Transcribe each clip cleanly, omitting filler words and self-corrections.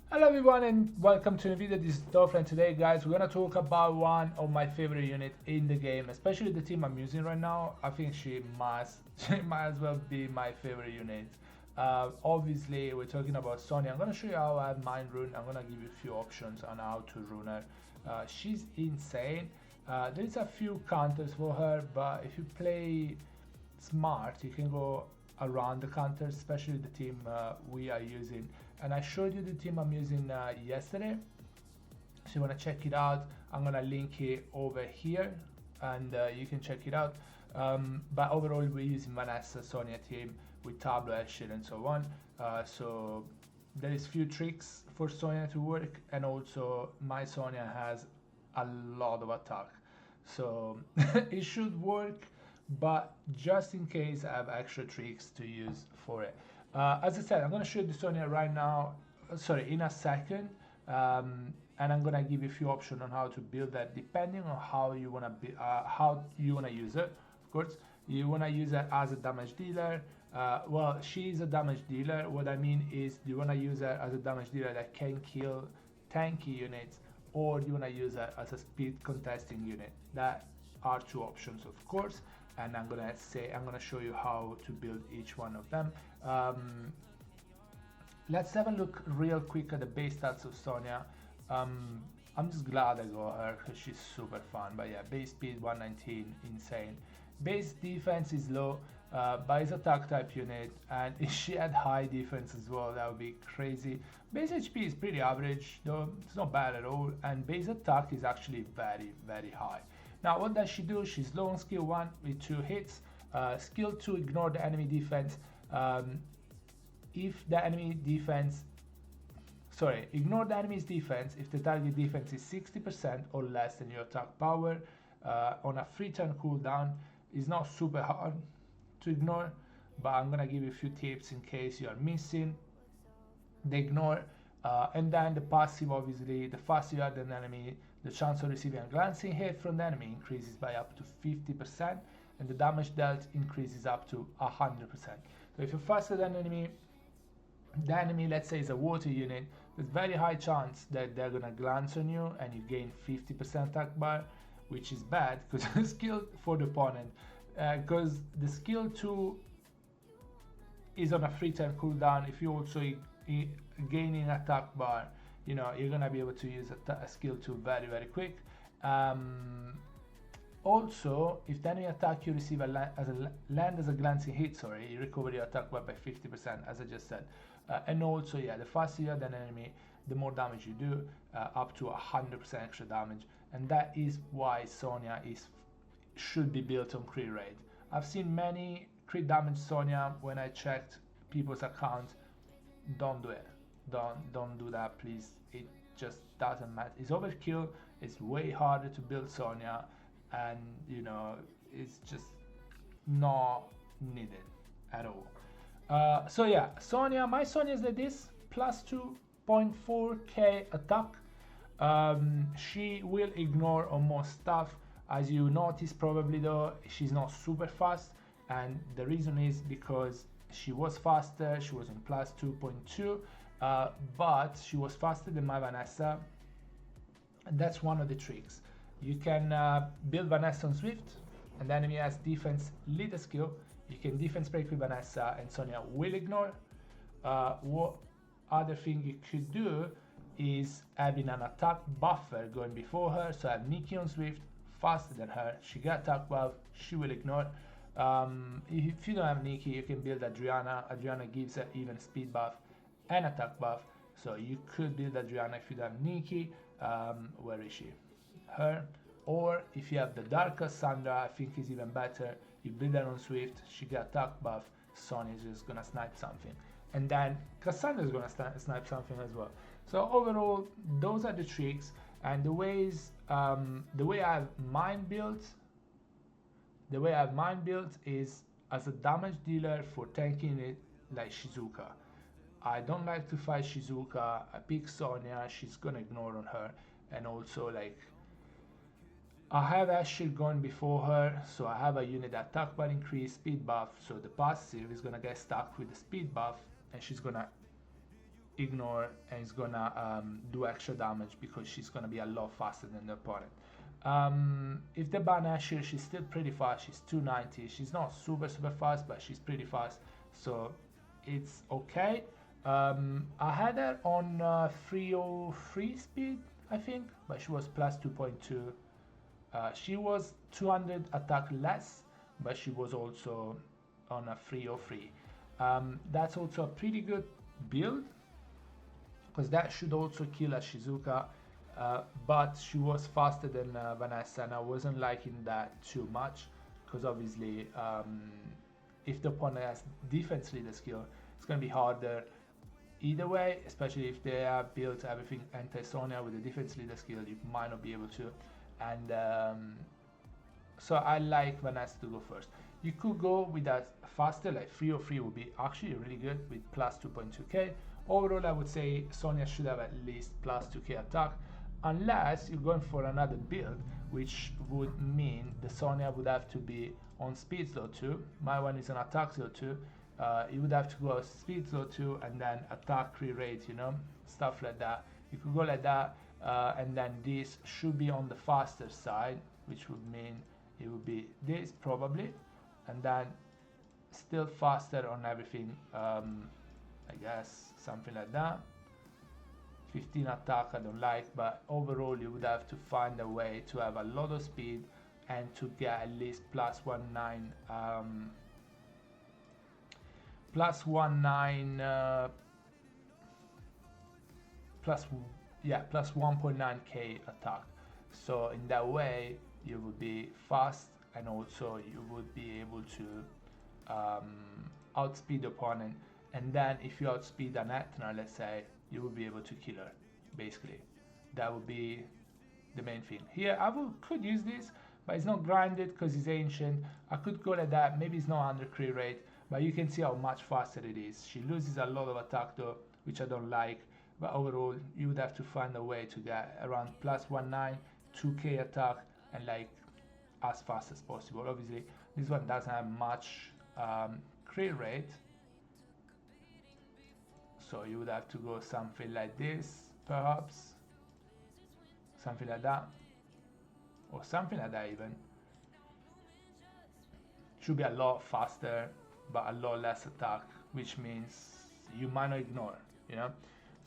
Hello everyone and welcome to a video. This is Dolph, and today guys we're gonna talk about one of my favorite unit in the game, especially the team I'm using right now. I think she might as well be my favorite unit. Obviously we're talking about Sonya. I'm gonna show you how I mind rune. I'm gonna give you a few options on how to rune her. She's insane. There's a few counters for her, but if you play smart you can go around the counters, especially the team we are using. And I showed you the team I'm using yesterday, so you want to check it out. I'm gonna link it over here and you can check it out. But overall we're using Vanessa Sonya team with Tableau, Asher and so on. So there is few tricks for Sonya to work, and also my Sonya has a lot of attack, so it should work, but just in case I have extra tricks to use for it. As I said, I'm going to show you the Sonya right now, sorry, in a second, and I'm going to give you a few options on how to build that depending on how you want to use it. Of course, you want to use it as a damage dealer. Well, she's a damage dealer. What I mean is, you want to use her as a damage dealer that can kill tanky units, or you want to use it as a speed contesting unit. That are two options, of course, and I'm gonna show you how to build each one of them. Let's have a look real quick at the base stats of Sonya. I'm just glad I got her because she's super fun. But yeah, base speed 119, insane. Base defense is low, but it's a attack type unit, and if she had high defense as well, that would be crazy. Base HP is pretty average, though it's not bad at all, and base attack is actually very high. Now, what does she do? She's low on skill 1 with 2 hits. Skill 2, ignore the enemy defense. If the enemy defense Ignore the enemy's defense if the target defense is 60% or less than your attack power. On a free turn cooldown, it's not super hard to ignore, but I'm gonna give you a few tips in case you are missing the ignore. And then the passive, obviously, the faster you are than the enemy, the chance of receiving a glancing hit from the enemy increases by up to 50%, and the damage dealt increases up to 100%. So if you're faster than the enemy, let's say, is a water unit, there's very high chance that they're gonna glance on you and you gain 50% attack bar, which is bad because skill for the opponent, because the skill 2 is on a free turn cooldown. If you also gaining attack bar, you're gonna be able to use a skill 2 very quick. Also, if the enemy attack you receive land as a glancing hit, you recover your attack bar by 50%, as I just said. And also, yeah, the faster you are than enemy, the more damage you do, up to 100% extra damage. And that is why Sonya should be built on crit rate. I've seen many crit damage Sonya when I checked people's accounts. Don't do it. Don't do that, please. It just doesn't matter. It's overkill. It's way harder to build Sonya, and it's just not needed at all. So yeah, my Sonya is like this, plus 2.4k attack. She will ignore on most stuff. As you notice probably, though, she's not super fast, and the reason is because she was faster. She was in plus 2.2, but she was faster than my Vanessa, and that's one of the tricks. You can build Vanessa on Swift, and the enemy has defense leader skill. You can defense break with Vanessa, and Sonya will ignore. What other thing you could do is having an attack buffer going before her. So I have Nikki on Swift, faster than her. She got attack buff, she will ignore. If you don't have Nikki, you can build Adriana. Adriana gives her even speed buff and attack buff. So you could build Adriana if you don't have Nikki. Where is she? Her. Or if you have the Dark Cassandra, I think is even better. You build her on Swift, she got attack buff, Sonya is just gonna snipe something. And then Cassandra is gonna snipe something as well. So overall, those are the tricks, and the way I have mine built. The way I have mine built is as a damage dealer for tanking it like Shizuka. I don't like to fight Shizuka. I pick Sonya, she's gonna ignore on her, and also like I have Asher going before her, so I have a unit attack bar increase, speed buff, so the passive is gonna get stuck with the speed buff, and she's gonna ignore and is gonna do extra damage because she's gonna be a lot faster than the opponent. If they ban Ash here, she's still pretty fast. She's 290. She's not super fast, but she's pretty fast, so it's okay. I had her on 303 speed, I think, but she was plus 2.2. She was 200 attack less, but she was also on a 303. That's also a pretty good build, because that should also kill a Shizuka, but she was faster than Vanessa, and I wasn't liking that too much, because obviously if the opponent has defense leader skill, it's going to be harder either way, especially if they have built everything anti-Sonya with the defense leader skill. You might not be able to, and so I like Vanessa to go first. You could go with that faster, like 303 would be actually really good with plus 2.2k. Overall, I would say Sonya should have at least plus 2k attack, unless you're going for another build, which would mean the Sonya would have to be on speed slow 2. My one is on attack slow 2. You would have to go speed slow 2 and then attack rate, you know, stuff like that. You could go like that, and then this should be on the faster side, which would mean it would be this probably, and then still faster on everything, I guess something like that. 15 attack I don't like, but overall you would have to find a way to have a lot of speed and to get at least plus 1.9 plus 1.9k attack. So in that way you would be fast, and also you would be able to outspeed the opponent, and then if you outspeed an Etna, let's say, you will be able to kill her. Basically, that would be the main thing. Here I could use this, but it's not grinded because it's ancient. I could go like that. Maybe it's not under crit rate, but you can see how much faster it is. She loses a lot of attack though, which I don't like, but overall you would have to find a way to get around plus 1.9, 2k attack, and like as fast as possible. Obviously this one doesn't have much crit rate, so you would have to go something like this, perhaps something like that, or something like that. Even should be a lot faster but a lot less attack, which means you might not ignore, you know.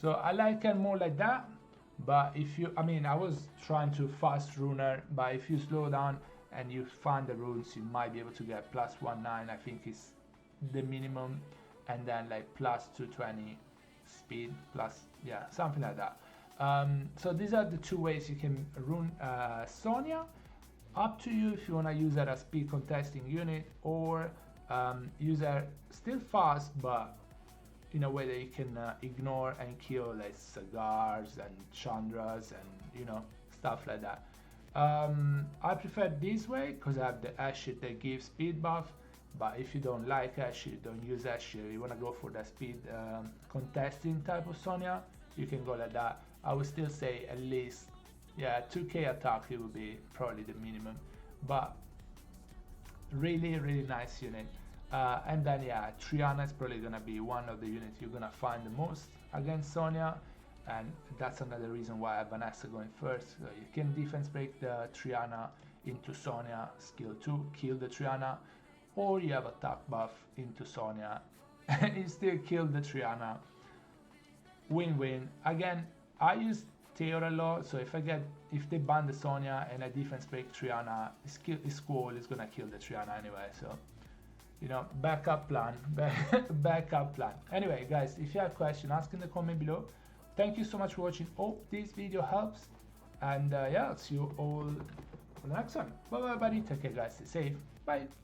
So I like it more like that. But if you, I mean, I was trying to fast runer, but if you slow down and you find the runes, you might be able to get plus 1.9, I think is the minimum, and then like plus 220 speed, plus, yeah, something like that. So these are the two ways you can rune Sonya. Up to you if you want to use her as speed contesting unit, or use her still fast but in a way that you can ignore and kill like Sagars and Chandras and, you know, stuff like that. I prefer this way because I have the Ashit that gives speed buff, but if you don't like Ashit, don't use Ashit, you want to go for the speed contesting type of Sonya, you can go like that. I would still say at least, yeah, 2k attack, it would be probably the minimum, but really nice unit. And then yeah, Triana is probably gonna be one of the units you're gonna find the most against Sonya, and that's another reason why I have Vanessa going first. So you can defense break the Triana into Sonya skill 2, kill the Triana, or you have attack buff into Sonya and you still kill the Triana. Win-win. Again, I use Theor a lot, so if they ban the Sonya and I defense break Triana, his squall is gonna kill the Triana anyway, so, you know, backup plan. Backup plan. Anyway guys, if you have questions, ask in the comment below. Thank you so much for watching. Hope this video helps, and yeah, I'll see you all on the next one. Bye bye everybody, take care guys, stay safe, bye.